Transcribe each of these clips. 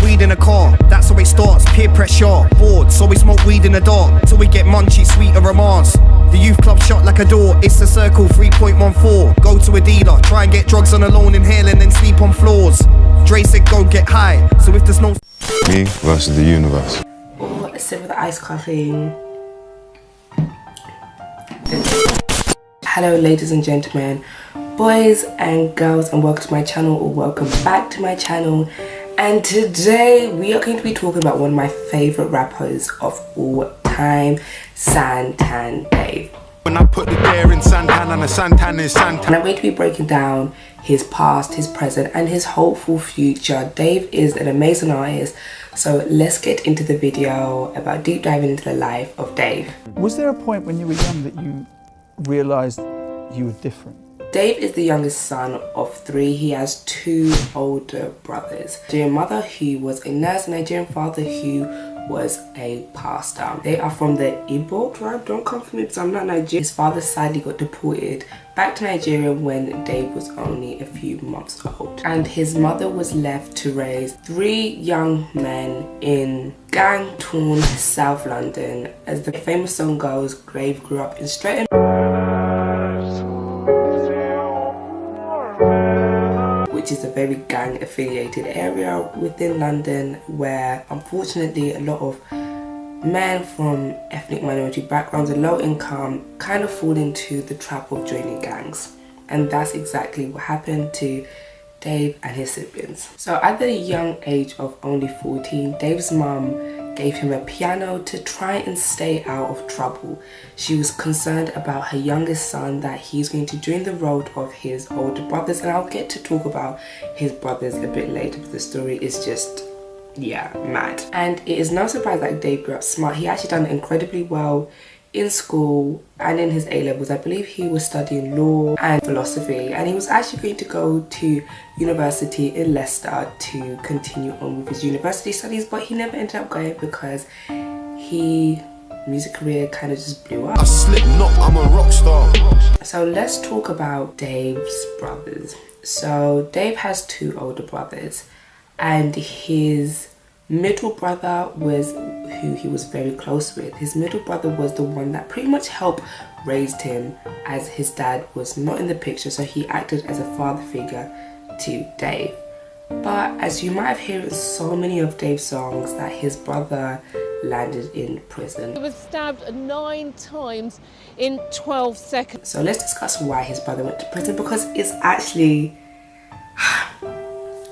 Weed in a car, that's how it starts. Peer pressure, bored, so we smoke weed in the dark till we get munchy, sweeter romance. The youth club shut like a door, it's the circle 3.14. Go to a dealer, try and get drugs on a loan, inhale and then sleep on floors. Dre said go get high, so if there's no me versus the universe. Oh, a sip of the iced coffee. Hello ladies and gentlemen, boys and girls, and welcome to my channel, or welcome back to my channel. And today we are going to be talking about one of my favorite rappers of all time, Santan Dave. When I put the dare in Santan and the Santan is Santan. And I'm going to be breaking down his past, his present and his hopeful future. Dave is an amazing artist, so let's get into the video about deep diving into the life of Dave. Was there a point when you were young that you realised you were different? Dave is the youngest son of 3. He has 2 older brothers. Nigerian mother who was a nurse, Nigerian father who was a pastor. They are from the Igbo tribe. Don't come for me because I'm not Nigerian. His father sadly got deported back to Nigeria when Dave was only a few months old. And his mother was left to raise 3 young men in gang-torn South London. As the famous song goes, Dave grew up in Stretton, which is a very gang affiliated area within London, where unfortunately a lot of men from ethnic minority backgrounds and low income kind of fall into the trap of joining gangs. And that's exactly what happened to Dave and his siblings. So at the young age of only 14, Dave's mum gave him a piano to try and stay out of trouble. She was concerned about her youngest son, that he's going to join the road of his older brothers, and I'll get to talk about his brothers a bit later, but the story is just, yeah, mad. And it is no surprise that Dave grew up smart. He actually done incredibly well in school and in his A-levels. I believe he was studying law and philosophy, and he was actually going to go to university in Leicester to continue on with his university studies, but he never ended up going because his music career kind of just blew up. I slip not, I'm a rock star. So let's talk about Dave's brothers. So Dave has 2 older brothers, and his middle brother was who he was very close with. His middle brother was the one that pretty much helped raised him, as his dad was not in the picture, so he acted as a father figure to Dave. But as you might have heard in so many of Dave's songs, that his brother landed in prison. He was stabbed 9 times in 12 seconds. So let's discuss why his brother went to prison, because it's actually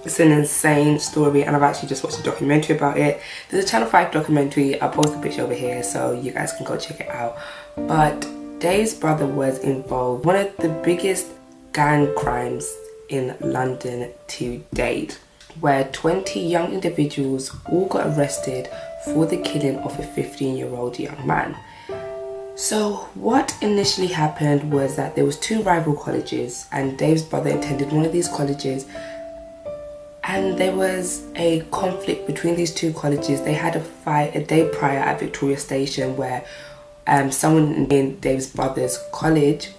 it's an insane story, and I've actually just watched a documentary about it. There's a Channel 5 documentary. I'll post a picture over here so you guys can go check it out. But Dave's brother was involved in one of the biggest gang crimes in London to date, where 20 young individuals all got arrested for the killing of a 15-year-old young man. So what initially happened was that there was 2 rival colleges, and Dave's brother attended one of these colleges, and there was a conflict between these 2 colleges. They had a fight a day prior at Victoria Station, where someone in Dave's brother's college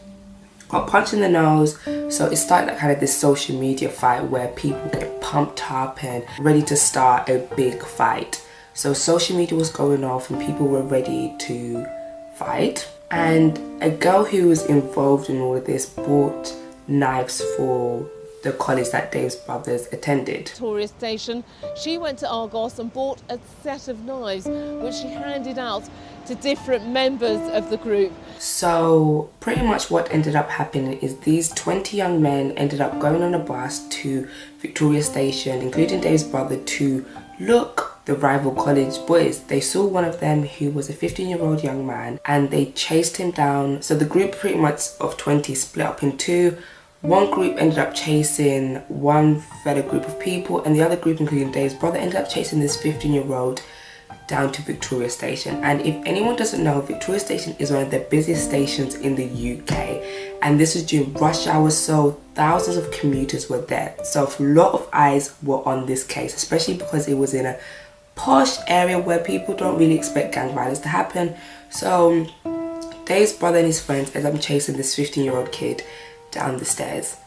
got punched in the nose. So it started like kind of this social media fight where people get pumped up and ready to start a big fight. So social media was going off and people were ready to fight. And a girl who was involved in all of this bought knives for the college that Dave's brothers attended. Victoria Station, she went to Argos and bought a set of knives which she handed out to different members of the group. So pretty much what ended up happening is these 20 young men ended up going on a bus to Victoria Station, including Dave's brother, to look the rival college boys. They saw one of them who was a 15-year-old young man, and they chased him down. So the group pretty much of 20 split up in 2. One group ended up chasing one fellow group of people, and the other group, including Dave's brother, ended up chasing this 15-year-old down to Victoria Station. And if anyone doesn't know, Victoria Station is one of the busiest stations in the UK, and this was during rush hour, so thousands of commuters were there. So a lot of eyes were on this case, especially because it was in a posh area where people don't really expect gang violence to happen. So Dave's brother and his friends ended up chasing this 15-year-old kid down the stairs.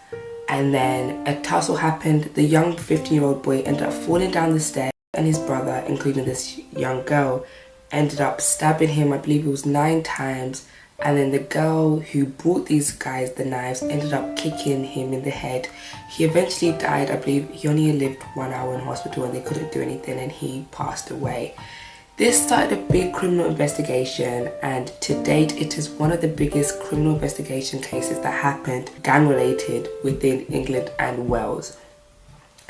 And then a tussle happened. The young 15-year-old boy ended up falling down the stairs, and his brother, including this young girl, ended up stabbing him, I believe it was 9 times. And then the girl who brought these guys the knives ended up kicking him in the head. He eventually died. I believe he only lived 1 hour in hospital and they couldn't do anything, and he passed away. This started a big criminal investigation, and to date it is one of the biggest criminal investigation cases that happened gang related within England and Wales.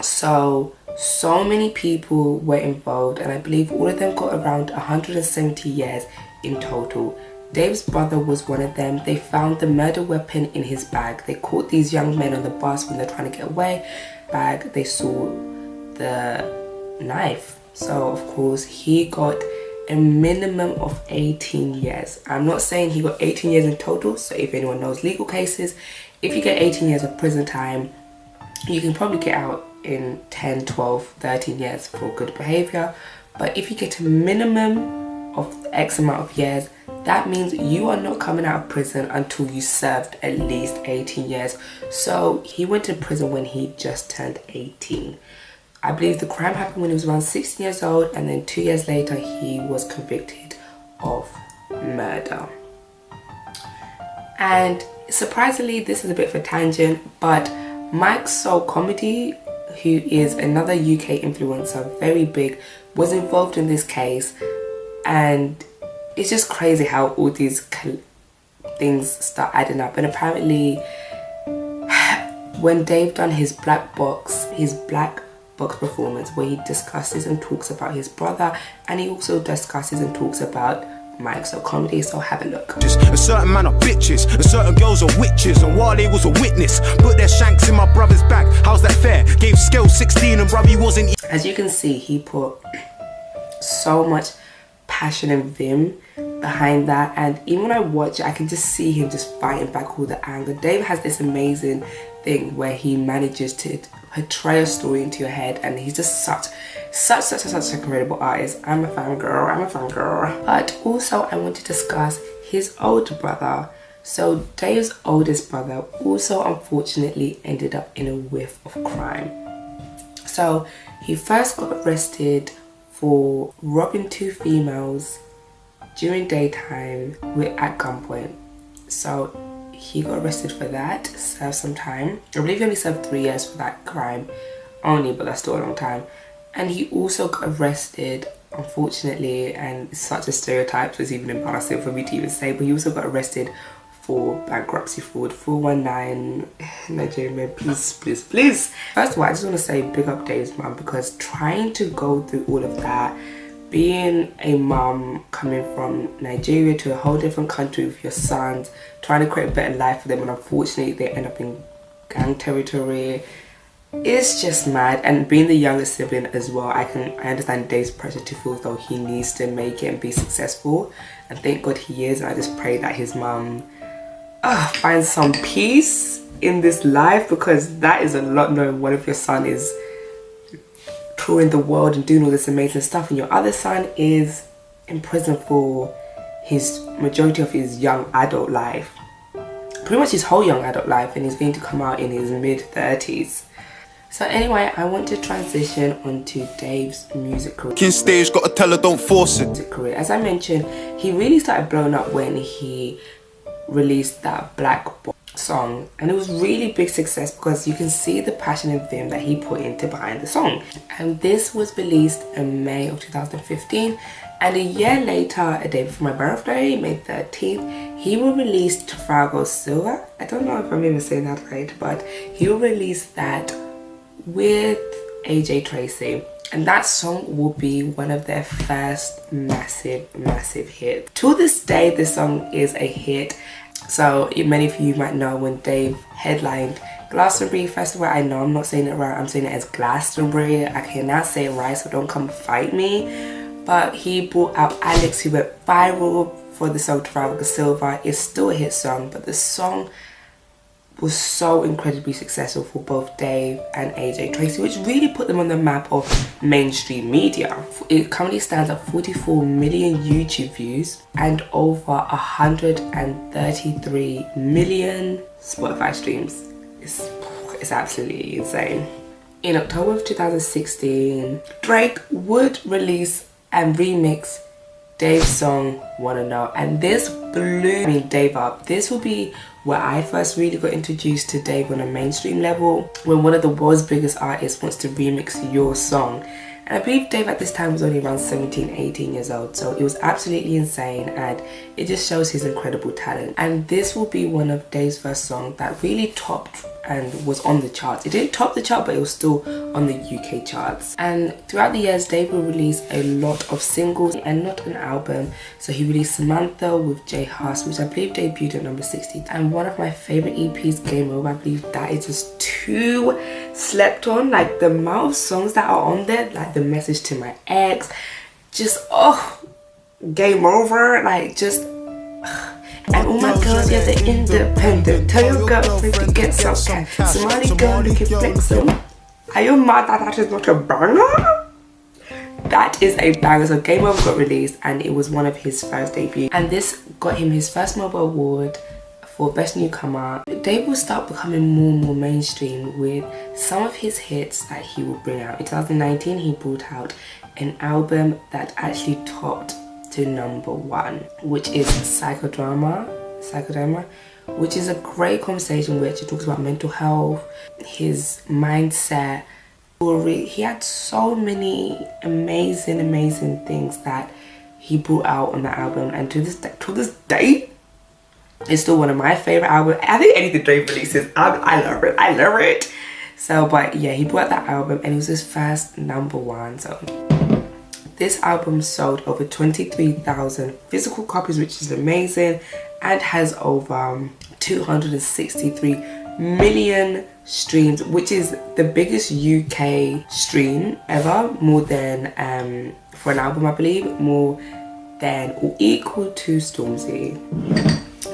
So many people were involved, and I believe all of them got around 170 years in total. Dave's brother was one of them. They found the murder weapon in his bag. They caught these young men on the bus when they're trying to get away. Bag, they saw the knife. So of course he got a minimum of 18 years. I'm not saying he got 18 years in total, so if anyone knows legal cases, if you get 18 years of prison time, you can probably get out in 10, 12, 13 years for good behavior. But if you get a minimum of X amount of years, that means you are not coming out of prison until you served at least 18 years. So he went to prison when he just turned 18. I believe the crime happened when he was around 16 years old, and then 2 years later he was convicted of murder. And surprisingly, this is a bit of a tangent, but Mike's Soul Comedy, who is another UK influencer, very big, was involved in this case. And it's just crazy how all these things start adding up. And apparently when Dave done his black box performance, where he discusses and talks about his brother, and he also discusses and talks about Mike's Soul Comedy, so have a look. A certain man are bitches, and certain girls are witches, and while they was a witness, put their shanks in my brother's back. How's that fair? Gave scale 16 and brother wasn't. As you can see, he put so much passion and vim behind that, and even when I watch it, I can just see him just fighting back all the anger. Dave has this amazing thing where he manages to portray a story into your head, and he's just such an incredible artist. I'm a fangirl. But also I want to discuss his older brother. So Dave's oldest brother also unfortunately ended up in a whiff of crime. So he first got arrested for robbing 2 females during daytime at gunpoint. So he got arrested for that, served some time. I believe he only served 3 years for that crime only, but that's still a long time. And he also got arrested, unfortunately, and it's such a stereotype, so it's even embarrassing for me to even say, but he also got arrested for bankruptcy fraud. 419 Nigerian men, please. First of all, I just want to say big up Dave's mum, because trying to go through all of that, being a mum coming from Nigeria to a whole different country with your sons, trying to create a better life for them, and unfortunately they end up in gang territory, it's just mad. And being the youngest sibling as well, I understand Dave's pressure to feel as though he needs to make it and be successful, and thank God he is. And I just pray that his mum finds some peace in this life, because that is a lot, knowing one of your son is touring the world and doing all this amazing stuff, and your other son is in prison for his majority of his young adult life, pretty much his whole young adult life, and he's going to come out in his mid-30s. So anyway, I want to transition onto Dave's music career. King stage, gotta tell her don't force it. As I mentioned, he really started blowing up when he released that Black Box song, and it was really big success because you can see the passion and vim that he put into behind the song. And this was released in May of 2015, and a year later, a day before my birthday, May 13th, he will release Trafalgar Silver. I don't know if I'm even saying that right, but he will release that with AJ Tracy, and that song will be one of their first massive hits. To this day, this song is a hit. So many of you might know when Dave headlined Glastonbury Festival. I know I'm not saying it right, I'm saying it as Glastonbury. I cannot say it right, so don't come fight me. But he brought out Alex, who went viral for the song Trafalgar Silver. It's still a hit song, but the song was so incredibly successful for both Dave and AJ Tracey, which really put them on the map of mainstream media. It currently stands at 44 million YouTube views and over 133 million Spotify streams. It's absolutely insane. In October of 2016, Drake would release and remix Dave's song Wanna Know, and this blew Dave up. This will be where I first really got introduced to Dave on a mainstream level, when one of the world's biggest artists wants to remix your song. And I believe Dave at this time was only around 17, 18 years old, so it was absolutely insane, and it just shows his incredible talent. And this will be one of Dave's first songs that really topped and was on the charts. It didn't top the chart, but it was still on the UK charts. And throughout the years, Dave will release a lot of singles and not an album. So he released Samantha with J Huss, which I believe debuted at number 60. And one of my favorite EPs, Game Over, I believe that is just too slept on. Like the amount of songs that are on there, like The Message to My Ex, just Game Over, like just and all my girls, yeah, they're independent. Tell your girlfriend to get some cash. Somali girl looking flexible. Are you mad that that is not a banger? That is a banger. So Game Over got released and it was one of his first debuts. And this got him his first Mobile Award for Best Newcomer. Dave will start becoming more and more mainstream with some of his hits that he will bring out. In 2019, he brought out an album that actually topped to number 1, which is Psychodrama, which is a great conversation which it talks about mental health, his mindset, story. He had so many amazing things that he brought out on the album, and to this day, it's still one of my favorite albums. I think anything Drake releases, I love it. So, but yeah, he brought out that album and it was his first number 1. So this album sold over 23,000 physical copies, which is amazing, and has over 263 million streams, which is the biggest UK stream ever, more than for an album, I believe, more than or equal to Stormzy.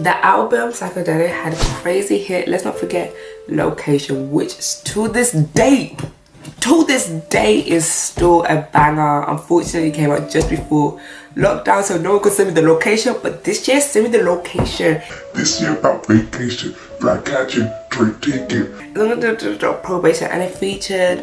The album Psychedelic had a crazy hit. Let's not forget Location, which to this day is still a banger. Unfortunately, it came out just before lockdown, so no one could send me the location, but this year send me the location. This year about vacation, black catching, Drake ticket. Probation, and it featured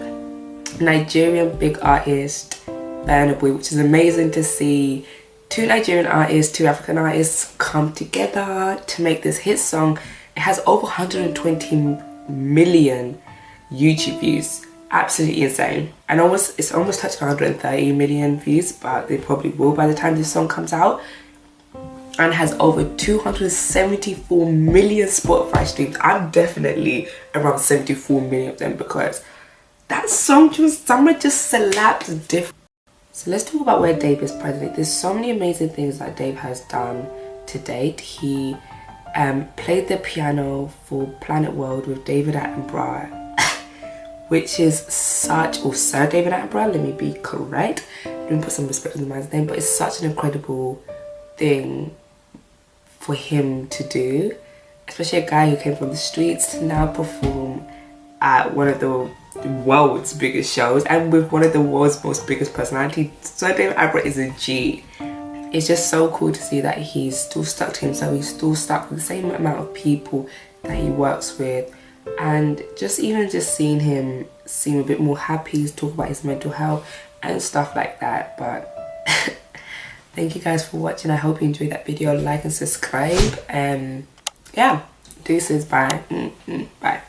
Nigerian big artist Burna Boy, which is amazing to see. 2 Nigerian artists, 2 African artists come together to make this hit song. It has over 120 million YouTube views. Absolutely insane. And it's almost touched 130 million views, but they probably will by the time this song comes out. And has over 274 million Spotify streams. I'm definitely around 74 million of them, because that song summer just slapped different. So let's talk about where Dave is presently. There's so many amazing things that Dave has done to date. He played the piano for Planet World with David Attenborough, which is Sir David Attenborough, let me be correct. Let me put some respect on the man's name, but it's such an incredible thing for him to do, especially a guy who came from the streets to now perform at one of the world's biggest shows and with one of the world's most biggest personalities. Sir David Attenborough is a G. It's just so cool to see that he's still stuck to himself. He's still stuck with the same amount of people that he works with, and just seeing him seem a bit more happy, talk about his mental health and stuff like that. But thank you guys for watching. I hope you enjoyed that video. Like and subscribe, and yeah, deuces, bye. Bye.